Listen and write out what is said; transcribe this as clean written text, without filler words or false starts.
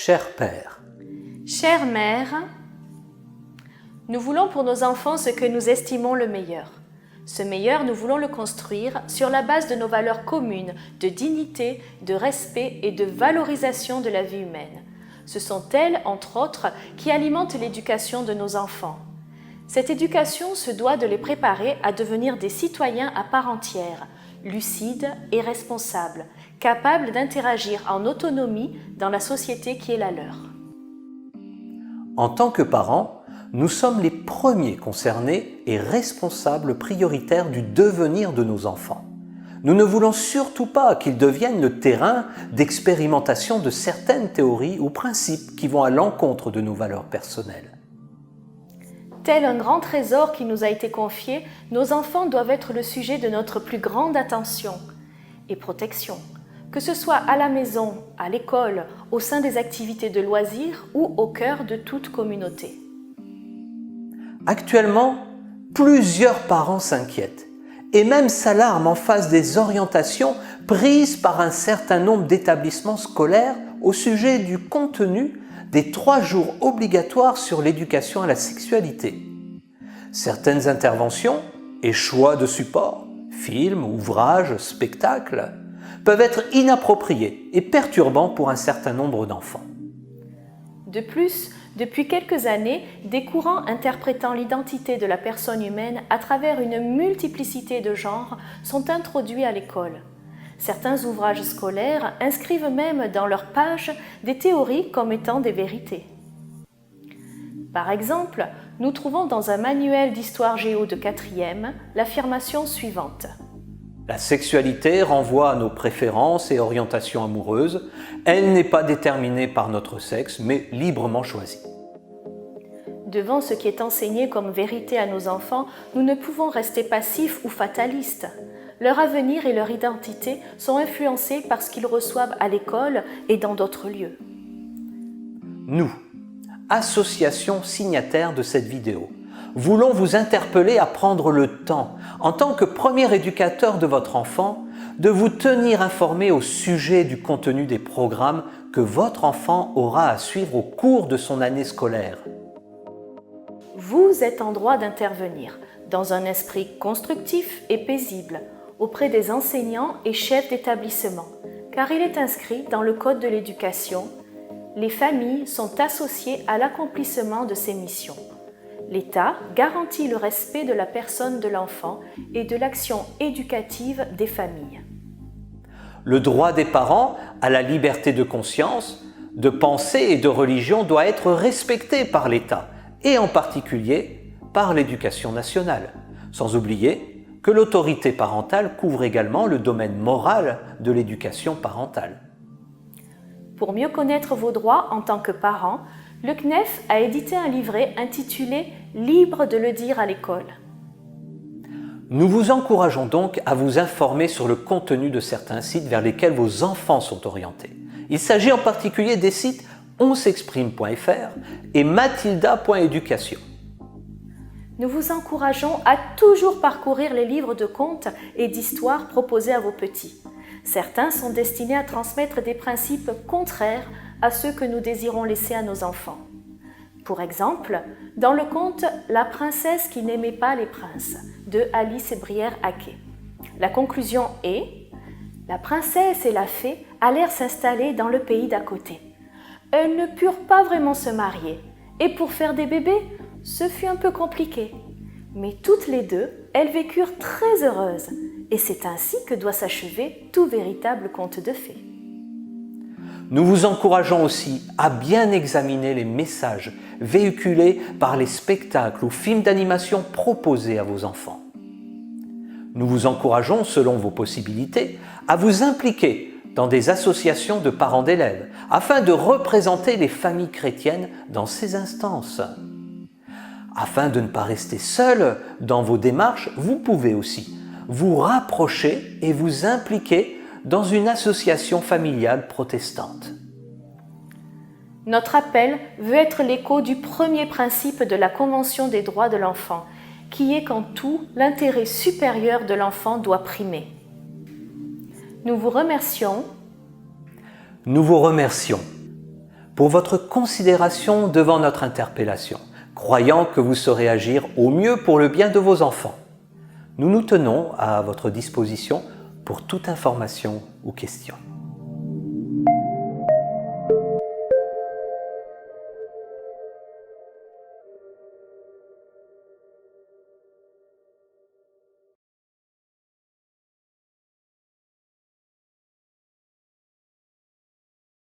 Cher Père, Chère Mère, nous voulons pour nos enfants ce que nous estimons le meilleur. Ce meilleur, nous voulons le construire sur la base de nos valeurs communes de dignité, de respect et de valorisation de la vie humaine. Ce sont elles, entre autres, qui alimentent l'éducation de nos enfants. Cette éducation se doit de les préparer à devenir des citoyens à part entière, lucides et responsables, capables d'interagir en autonomie dans la société qui est la leur. en tant que parents, nous sommes les premiers concernés et responsables prioritaires du devenir de nos enfants. Nous ne voulons surtout pas qu'ils deviennent le terrain d'expérimentation de certaines théories ou principes qui vont à l'encontre de nos valeurs personnelles. Tel un grand trésor qui nous a été confié, nos enfants doivent être le sujet de notre plus grande attention et protection, que ce soit à la maison, à l'école, au sein des activités de loisirs ou au cœur de toute communauté. Actuellement, plusieurs parents s'inquiètent et même s'alarment en face des orientations prises par un certain nombre d'établissements scolaires au sujet du contenu des 3 jours obligatoires sur l'éducation à la sexualité. Certaines interventions et choix de supports, films, ouvrages, spectacles, peuvent être inappropriés et perturbants pour un certain nombre d'enfants. De plus, depuis quelques années, des courants interprétant l'identité de la personne humaine à travers une multiplicité de genres sont introduits à l'école. Certains ouvrages scolaires inscrivent même dans leurs pages des théories comme étant des vérités. Par exemple, nous trouvons dans un manuel d'histoire géo de 4e l'affirmation suivante. La sexualité renvoie à nos préférences et orientations amoureuses. Elle n'est pas déterminée par notre sexe, mais librement choisie. Devant ce qui est enseigné comme vérité à nos enfants, nous ne pouvons rester passifs ou fatalistes. Leur avenir et leur identité sont influencés par ce qu'ils reçoivent à l'école et dans d'autres lieux. Nous, association signataire de cette vidéo, voulons vous interpeller à prendre le temps, en tant que premier éducateur de votre enfant, de vous tenir informé au sujet du contenu des programmes que votre enfant aura à suivre au cours de son année scolaire. Vous êtes en droit d'intervenir dans un esprit constructif et paisible auprès des enseignants et chefs d'établissement, car il est inscrit dans le Code de l'éducation. Les familles sont associées à l'accomplissement de ces missions. L'État garantit le respect de la personne de l'enfant et de l'action éducative des familles. Le droit des parents à la liberté de conscience, de pensée et de religion doit être respecté par l'État, et en particulier par l'Éducation nationale, sans oublier que l'autorité parentale couvre également le domaine moral de l'éducation parentale. Pour mieux connaître vos droits en tant que parent, le CNEF a édité un livret intitulé « Libre de le dire à l'école ». Nous vous encourageons donc à vous informer sur le contenu de certains sites vers lesquels vos enfants sont orientés. Il s'agit en particulier des sites onsexprime.fr et matilda.education. Nous vous encourageons à toujours parcourir les livres de contes et d'histoires proposés à vos petits. Certains sont destinés à transmettre des principes contraires à ceux que nous désirons laisser à nos enfants. Pour exemple, dans le conte « La princesse qui n'aimait pas les princes » de Alice Brière-Haquet. La conclusion est « La princesse et la fée allèrent s'installer dans le pays d'à côté. Elles ne purent pas vraiment se marier, et pour faire des bébés, ce fut un peu compliqué. Mais toutes les deux, elles vécurent très heureuses, et c'est ainsi que doit s'achever tout véritable conte de fées. » Nous vous encourageons aussi à bien examiner les messages véhiculés par les spectacles ou films d'animation proposés à vos enfants. Nous vous encourageons, selon vos possibilités, à vous impliquer dans des associations de parents d'élèves afin de représenter les familles chrétiennes dans ces instances. Afin de ne pas rester seul dans vos démarches, vous pouvez aussi vous rapprocher et vous impliquer dans une association familiale protestante. Notre appel veut être l'écho du premier principe de la Convention des droits de l'enfant, qui est qu'en tout, l'intérêt supérieur de l'enfant doit primer. Nous vous remercions. Nous vous remercions pour votre considération devant notre interpellation, croyant que vous saurez agir au mieux pour le bien de vos enfants. Nous nous tenons à votre disposition pour toute information ou question.